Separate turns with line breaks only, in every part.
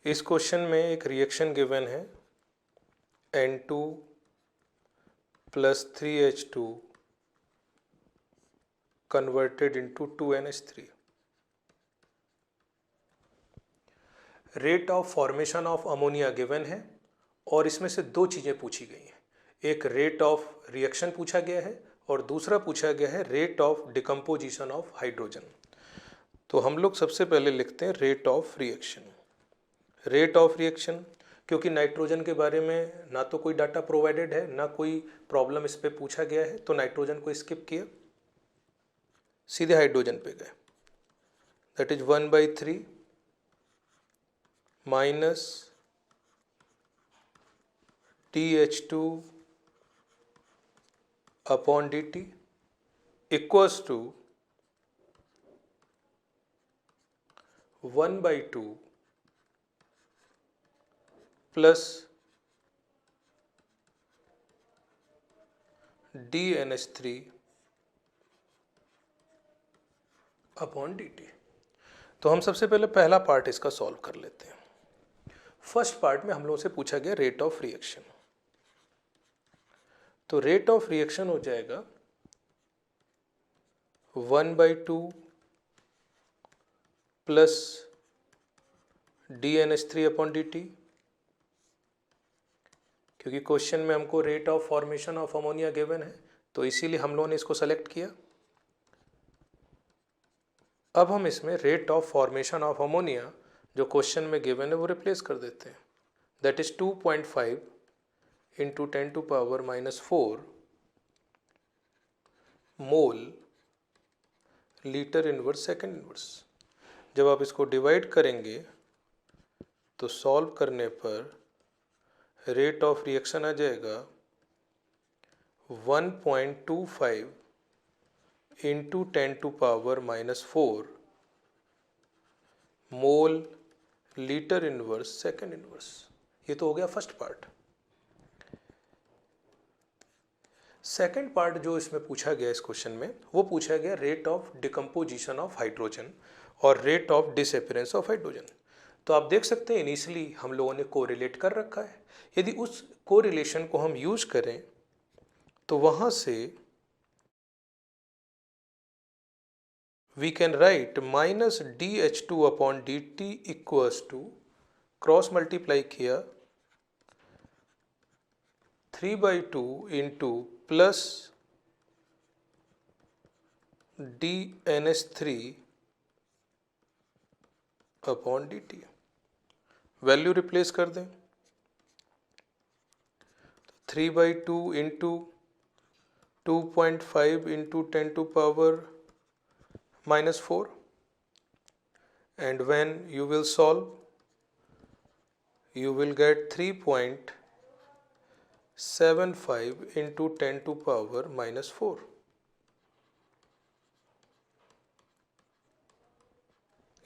इस क्वेश्चन में एक रिएक्शन गिवन है N2 + 3H2 converted into 2NH3। Rate of formation of ammonia given है और इसमें से दो चीज़ें पूछी गई हैं। एक रेट ऑफ रिएक्शन पूछा गया है और दूसरा पूछा गया है rate of decomposition of hydrogen. तो हम लोग सबसे पहले लिखते हैं rate of reaction. Rate of reaction, क्योंकि नाइट्रोजन के बारे में ना तो कोई डाटा प्रोवाइडेड है ना कोई प्रॉब्लम इस पे पूछा गया है, तो नाइट्रोजन को स्किप किया, सीधे हाइड्रोजन पे गए। That is 1/3 minus TH2 upon dt equals to 1/2 plus DNH3 upon dt। तो हम सबसे पहले पहला पार्ट इसका सॉल्व कर लेते हैं। फर्स्ट पार्ट में हम लोगों से पूछा गया रेट ऑफ रिएक्शन। तो रेट ऑफ रिएक्शन हो जाएगा 1/2 प्लस DNH3 अपॉन dt, क्योंकि क्वेश्चन में हमको rate of formation of ammonia given है तो इसीलिए हम लोगों ने इसको सेलेक्ट किया। अब हम इसमें rate of formation of ammonia जो क्वेश्चन में गिवन है वो रिप्लेस कर देते हैं। That is 2.5 into 10⁻⁻4 mole litre inverse second inverse. जब आप इसको डिवाइड करेंगे तो सॉल्व करने पर रेट ऑफ रिएक्शन आ जाएगा 1.25 into 10⁻⁻4 mole litre inverse second inverse. ये तो हो गया फर्स्ट पार्ट। सेकेंड पार्ट जो इसमें पूछा गया इस क्वेश्चन में वो पूछा गया rate of decomposition of hydrogen और rate of disappearance of hydrogen. तो आप देख सकते हैं इनिशियली हम लोगों ने कोरिलेट कर रखा है। यदि उस कोरिलेशन को हम यूज करें तो वहां से we can write minus DH2 upon dt equals to, cross multiply किया 3/2 into plus DNH3 upon dt। Value replace कर दें, 3/2 into 2.5 into 10⁻⁻4 and when you will solve you will get 3.75 into 10⁻⁻4।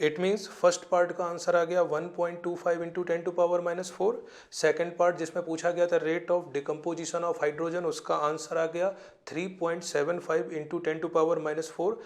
It means first part का answer आ गया 1.25 into 10⁻⁻4। Second part जिसमें पूछा गया था rate of decomposition of hydrogen, उसका answer आ गया 3.75 इंटू 10⁻⁻4।